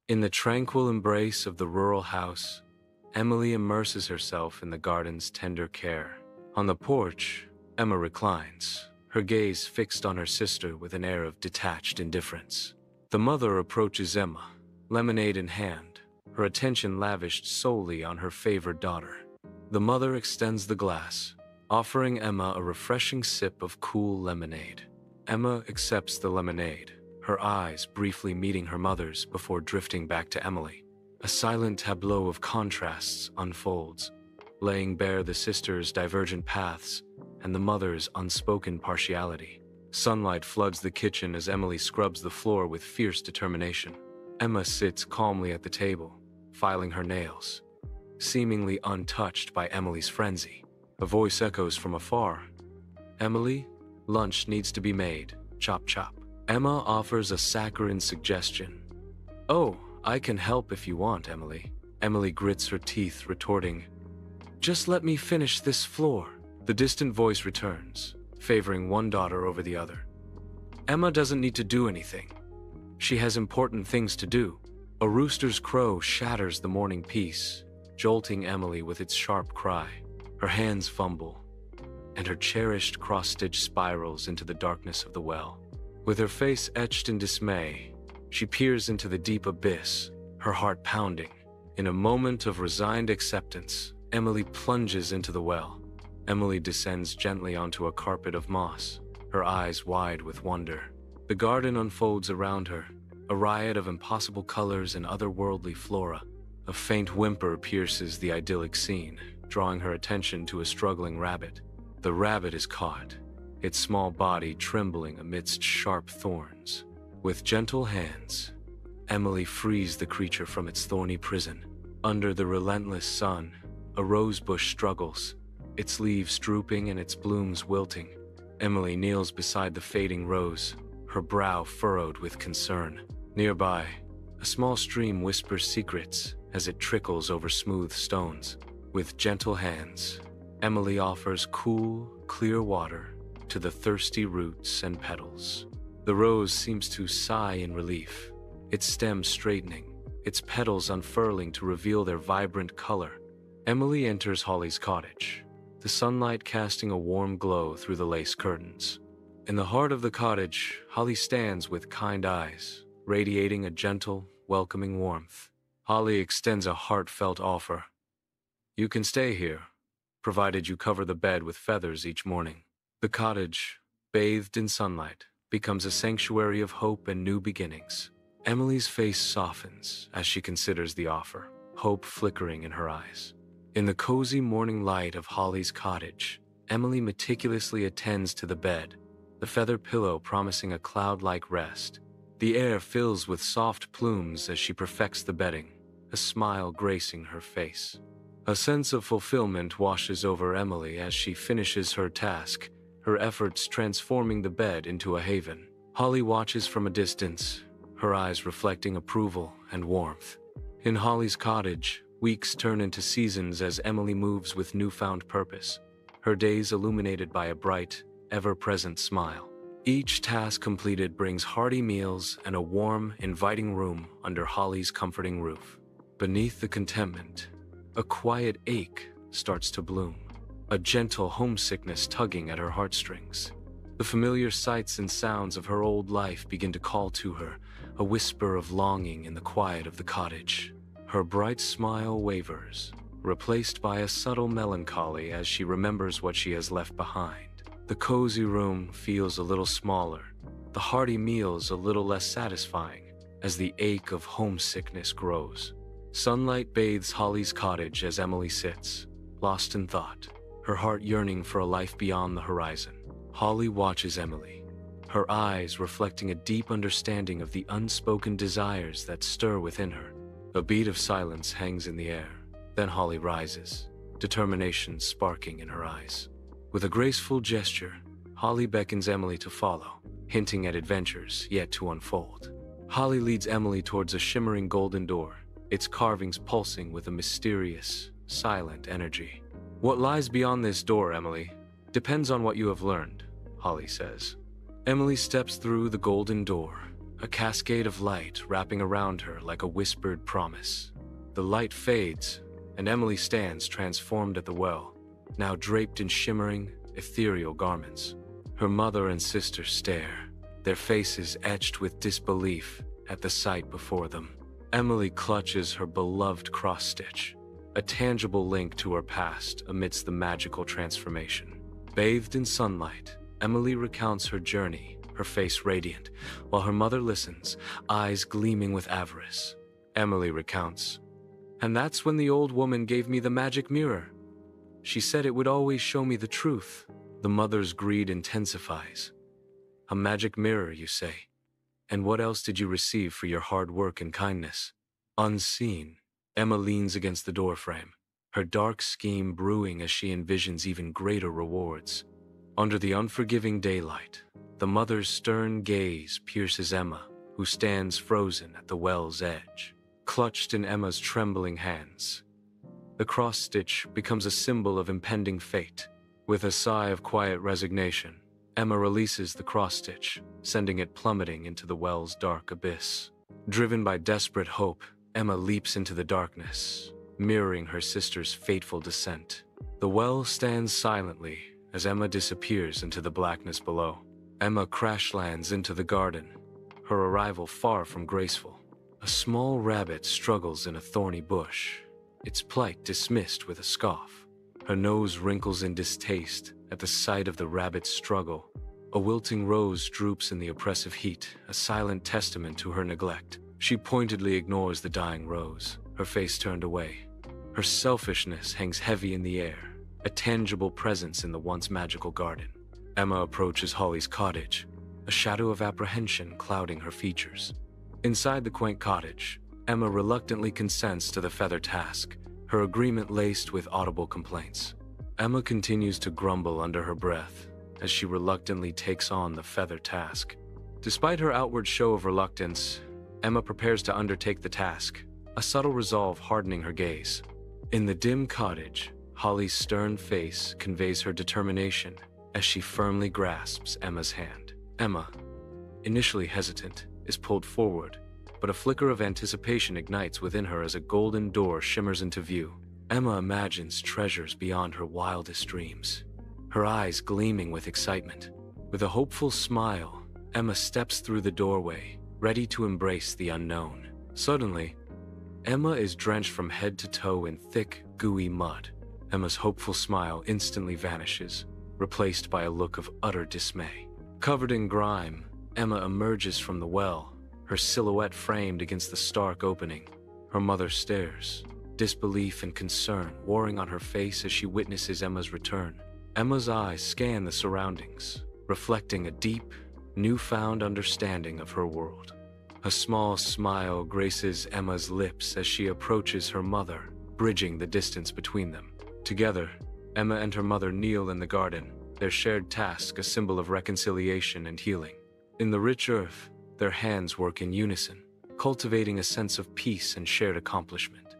In the tranquil embrace of the rural house, Emily immerses herself in the garden's tender care. On the porch, Emma reclines, her gaze fixed on her sister with an air of detached indifference. The mother approaches Emma, lemonade in hand, her attention lavished solely on her favored daughter. The mother extends the glass, offering Emma a refreshing sip of cool lemonade. Emma accepts the lemonade, her eyes briefly meeting her mother's before drifting back to Emily. A silent tableau of contrasts unfolds, laying bare the sisters' divergent paths and the mother's unspoken partiality. Sunlight floods the kitchen as Emily scrubs the floor with fierce determination. Emma sits calmly at the table, filing her nails, seemingly untouched by Emily's frenzy. A voice echoes from afar. "Emily, lunch needs to be made. Chop chop." Emma offers a saccharine suggestion. "Oh, I can help if you want, Emily." Emily grits her teeth, retorting, "Just let me finish this floor." The distant voice returns, favoring one daughter over the other. Emma doesn't need to do anything. She has important things to do. A rooster's crow shatters the morning peace, jolting Emily with its sharp cry. Her hands fumble, and her cherished cross-stitch spirals into the darkness of the well. With her face etched in dismay, she peers into the deep abyss, her heart pounding. In a moment of resigned acceptance, Emily plunges into the well. Emily descends gently onto a carpet of moss, her eyes wide with wonder. The garden unfolds around her, a riot of impossible colors and otherworldly flora. A faint whimper pierces the idyllic scene, drawing her attention to a struggling rabbit. The rabbit is caught, its small body trembling amidst sharp thorns. With gentle hands, Emily frees the creature from its thorny prison. Under the relentless sun, a rosebush struggles, its leaves drooping and its blooms wilting. Emily kneels beside the fading rose, her brow furrowed with concern. Nearby, a small stream whispers secrets as it trickles over smooth stones. With gentle hands, Emily offers cool, clear water to the thirsty roots and petals. The rose seems to sigh in relief, its stem straightening, its petals unfurling to reveal their vibrant color. Emily enters Holly's cottage, the sunlight casting a warm glow through the lace curtains. In the heart of the cottage, Holly stands with kind eyes, radiating a gentle, welcoming warmth. Holly extends a heartfelt offer. "You can stay here, provided you cover the bed with feathers each morning." The cottage, bathed in sunlight, becomes a sanctuary of hope and new beginnings. Emily's face softens as she considers the offer, hope flickering in her eyes. In the cozy morning light of Holly's cottage, Emily meticulously attends to the bed, the feather pillow promising a cloud-like rest. The air fills with soft plumes as she perfects the bedding, a smile gracing her face. A sense of fulfillment washes over Emily as she finishes her task, her efforts transforming the bed into a haven. Holly watches from a distance, her eyes reflecting approval and warmth. In Holly's cottage, weeks turn into seasons as Emily moves with newfound purpose, her days illuminated by a bright, ever-present smile. Each task completed brings hearty meals and a warm, inviting room under Holly's comforting roof. Beneath the contentment, a quiet ache starts to bloom, a gentle homesickness tugging at her heartstrings. The familiar sights and sounds of her old life begin to call to her, a whisper of longing in the quiet of the cottage. Her bright smile wavers, replaced by a subtle melancholy as she remembers what she has left behind. The cozy room feels a little smaller, the hearty meals a little less satisfying, as the ache of homesickness grows. Sunlight bathes Holly's cottage as Emily sits, lost in thought, her heart yearning for a life beyond the horizon. Holly watches Emily, her eyes reflecting a deep understanding of the unspoken desires that stir within her. A beat of silence hangs in the air. Then Holly rises, determination sparking in her eyes. With a graceful gesture, Holly beckons Emily to follow, hinting at adventures yet to unfold. Holly leads Emily towards a shimmering golden door, its carvings pulsing with a mysterious, silent energy. "What lies beyond this door, Emily, depends on what you have learned," Holly says. Emily steps through the golden door, a cascade of light wrapping around her like a whispered promise. The light fades, and Emily stands transformed at the well, now draped in shimmering, ethereal garments. Her mother and sister stare, their faces etched with disbelief at the sight before them. Emily clutches her beloved cross-stitch, a tangible link to her past amidst the magical transformation. Bathed in sunlight, Emily recounts her journey, her face radiant, while her mother listens, eyes gleaming with avarice. Emily recounts, "And that's when the old woman gave me the magic mirror. She said it would always show me the truth." The mother's greed intensifies. "A magic mirror, you say? And what else did you receive for your hard work and kindness?" Unseen, Emma leans against the doorframe, her dark scheme brewing as she envisions even greater rewards. Under the unforgiving daylight, the mother's stern gaze pierces Emma, who stands frozen at the well's edge, clutched in Emma's trembling hands. The cross-stitch becomes a symbol of impending fate. With a sigh of quiet resignation, Emma releases the cross-stitch, sending it plummeting into the well's dark abyss. Driven by desperate hope, Emma leaps into the darkness, mirroring her sister's fateful descent. The well stands silently as Emma disappears into the blackness below. Emma crash lands into the garden, her arrival far from graceful. A small rabbit struggles in a thorny bush, its plight dismissed with a scoff. Her nose wrinkles in distaste at the sight of the rabbit's struggle. A wilting rose droops in the oppressive heat, a silent testament to her neglect. She pointedly ignores the dying rose, her face turned away. Her selfishness hangs heavy in the air, a tangible presence in the once magical garden. Emma approaches Holly's cottage, a shadow of apprehension clouding her features. Inside the quaint cottage, Emma reluctantly consents to the feather task, her agreement laced with audible complaints. Emma continues to grumble under her breath as she reluctantly takes on the feather task. Despite her outward show of reluctance, Emma prepares to undertake the task, a subtle resolve hardening her gaze. In the dim cottage, Holly's stern face conveys her determination as she firmly grasps Emma's hand. Emma, initially hesitant, is pulled forward, but a flicker of anticipation ignites within her as a golden door shimmers into view. Emma imagines treasures beyond her wildest dreams, her eyes gleaming with excitement. With a hopeful smile, Emma steps through the doorway, ready to embrace the unknown. Suddenly, Emma is drenched from head to toe in thick, gooey mud. Emma's hopeful smile instantly vanishes, replaced by a look of utter dismay. Covered in grime, Emma emerges from the well, her silhouette framed against the stark opening. Her mother stares, disbelief and concern warring on her face as she witnesses Emma's return. Emma's eyes scan the surroundings, reflecting a deep, newfound understanding of her world. A small smile graces Emma's lips as she approaches her mother, bridging the distance between them. Together, Emma and her mother kneel in the garden, their shared task a symbol of reconciliation and healing. In the rich earth, their hands work in unison, cultivating a sense of peace and shared accomplishment.